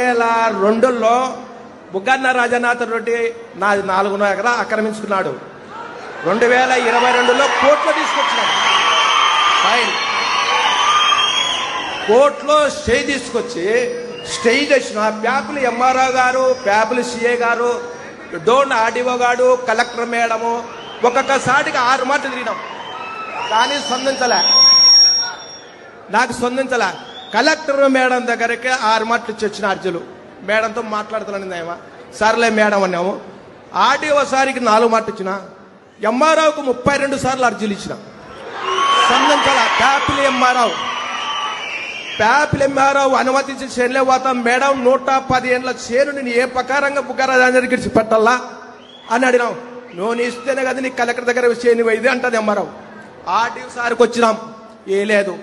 2002లో బుగ్గన్న రాజనాథ్ రెడ్డి నా 4 ఎకరా ఆక్రమించుకున్నాడు. 2022లో కోర్టులో తీసుకొచ్చినాడు. ఫైన్ కోర్టులో స్టే తీసుకొచ్చి స్టే చేసిన ప్యాపులు ఎంఆర్ఓ గారు, ప్యాపులు సిఏ గారు, డోన్ ఆర్డీఓ గారు, కలెక్టర్ మేడము ఒక్కొక్కసారిగా 6 మాటలు తిరిగినాం. కానీ నాకు స్పందించలే. కలెక్టర్ మేడం దగ్గరికి 6 మాటలు ఇచ్చి వచ్చిన అర్జులు. మేడంతో మాట్లాడుతున్నాను, సర్లే మేడం అన్నాము. ఆర్డీఓ సారికి 4 మాటలు ఇచ్చిన, ఎంఆర్ఓకు 32 సార్లు అర్జీలు ఇచ్చిన, స్పందించాల. ప్యాపిల్ ఎంఆర్ఓ అనుమతించి చేనులే పోతాం మేడం, 110 ఏళ్ళ చేను నేను ఏ ప్రకారంగా బుగ్గరాజానికి ఇచ్చి పెట్టాలా అని అడిగినాం. నువ్వు ఇస్తేనే కదా నీ కలెక్టర్ దగ్గర చేను ఇది అంటది ఎంఆర్ఓ. ఆర్డీఓ సార్కి వచ్చినాం, ఏ లేదు.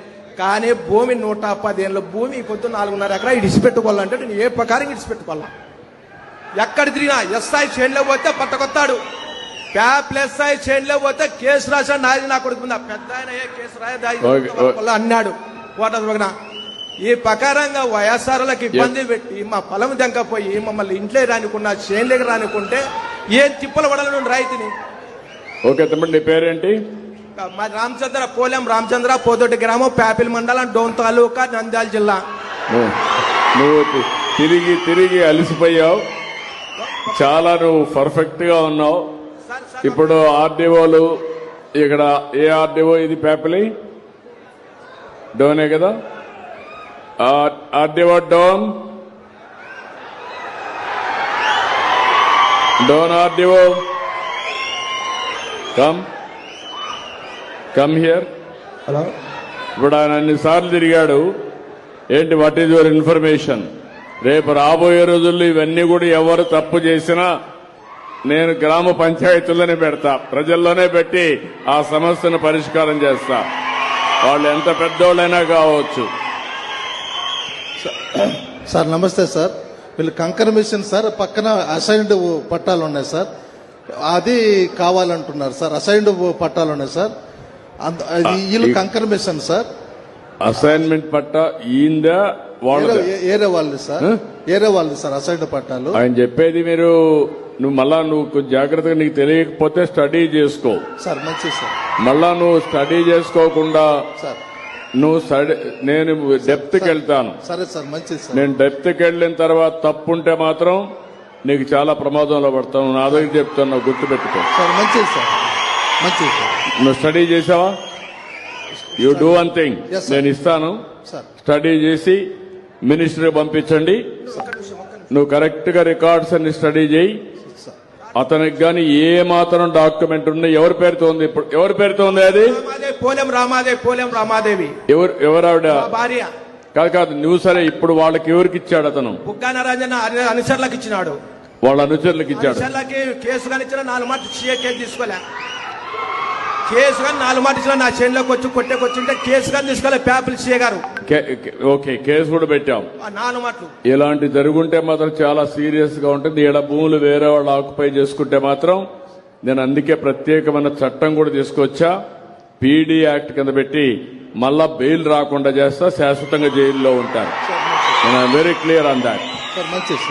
కానీ భూమి 110 ఏళ్ళ భూమి పొద్దు 4.5 ఎకరా ఇడిచిపెట్టుకోవాలంటే నేను ఏ ప్రకారం ఇడిచిపెట్టుకోవాలా? ఎక్కడ తిరిగినా ఎస్ఐ చేనులో పోతే పట్టకొత్తాడు, ప్యాప్ల ఎస్ఐ చేనులో పోతే కేసు రాశాడు. నాది నా కొడుకు పెద్ద ఆయన ఏ కేసు రాయదా అన్నాడు. ఓటర్ ఈ ప్రకారంగా వైఎస్ఆర్లకు ఇబ్బంది పెట్టి మా పొలం దెంకపోయి మమ్మల్ని ఇంట్లో రానికున్నా చేనులోకి రానికుంటే ఏం తిప్పలు పడాలను రైతుని. ఓకే తమ్ముడు, నీ పేరేంటి? రామచంద్ర, పోలెం రామచంద్ర, పోదొడ్డి గ్రామం, ప్యాపిల్ మండలం, డోన్ తాలూకా, నంద్యాల జిల్లా. నువ్వు తిరిగి అలసిపోయావు, చాలా నువ్వు పర్ఫెక్ట్ గా ఉన్నావు. ఇప్పుడు ఆర్డీఓలు ఇక్కడ ఏ ఆర్డీఓ ఇది? ప్యాపిలి డోనే కదా? RDO Dhone RDO come here. Hello, ఇప్పుడు ఆయన అన్నిసార్లు తిరిగాడు. ఏంటి, వాట్ ఈజ్ యువర్ ఇన్ఫర్మేషన్? రేపు రాబోయే రోజుల్లో ఇవన్నీ కూడా ఎవరు తప్పు చేసినా నేను గ్రామ పంచాయతీల్లోనే పెడతా, ప్రజల్లోనే పెట్టి ఆ సమస్యను పరిష్కారం చేస్తా. వాళ్ళు ఎంత పెద్దోళ్ళైనా కావచ్చు. సార్ నమస్తే సార్. వీళ్ళు కంకర్ మిషన్ సార్, పక్కన అసైన్డ్ పట్టాలు ఉన్నాయి సార్, అది కావాలంటున్నారు సార్. అసైన్డ్ పట్టాలు ఉన్నాయి సార్, వీళ్ళు కంకర్ మిషన్ సార్. అసైన్మెంట్ పట్టా ఈందా ఏరే వాళ్ళు సార్, ఏరే వాళ్ళు సార్ అసైన్డ్ పట్టాలు. ఆయన చెప్పేది మీరు నువ్వు కొంచెం జాగ్రత్తగా, నీకు తెలియకపోతే స్టడీ చేసుకో సార్. మంచిది సార్. మళ్ళా నువ్వు స్టడీ చేసుకోకుండా సార్ నేను డెప్త్కి వెళ్తాను. సరే సార్, మంచిది సార్. నేను డెప్త్కి వెళ్ళిన తర్వాత తప్పుంటే మాత్రం నీకు చాలా ప్రమాదంలో పడతాను. నా దగ్గర చెప్తాను, గుర్తుపెట్టుకో సార్. మంచిది సార్, మంచిది సార్. నువ్వు స్టడీ చేసావా? యూ డూ వన్ థింగ్, నేను ఇస్తాను, స్టడీ చేసి మినిస్టర్ పంపించండి. నువ్వు కరెక్ట్ గా రికార్డ్స్ అన్ని స్టడీ చేయి. అతనికి గాని ఏ మాత్రం డాక్యుమెంట్ ఉంది, ఎవరి పేరుతో ఉంది? ఇప్పుడు ఎవరి పేరుతో ఉంది అది? పోలెం రామాదేవి. ఎవరు ఆవిడ? భార్య. కాదు నువ్వు. సరే, ఇప్పుడు వాళ్ళకి ఎవరికి ఇచ్చాడు అతను? బుగ్గన రాజన్న అనుచరులకు ఇచ్చినాడు. వాళ్ళ అనుచరులకు ఇచ్చాడు. కేసు కానీ ఇచ్చిన 4 మాటలు కేసు తీసుకోలే. కేసు కానీ 4 మాటలు ఇచ్చిన నా చేనులోకి వచ్చి కొట్టేకొచ్చింటే కేసు కానీ తీసుకోలే. ప్యాపిల్ సీఏ గారు ఓకే, కేసు కూడా పెట్టాం. 4 మాటలు ఇలాంటి జరుగుంటే మాత్రం చాలా సీరియస్ గా ఉంటుంది. ఈడ భూములు వేరే వాళ్ళు ఆక్యుపై చేసుకుంటే మాత్రం నేను అందుకే ప్రత్యేకమైన చట్టం కూడా తీసుకొచ్చా. పీడీ యాక్ట్ కింద పెట్టి మళ్ళా బెయిల్ రాకుండా చేస్తా, శాశ్వతంగా జైల్లో ఉంటారు. Very clear on that.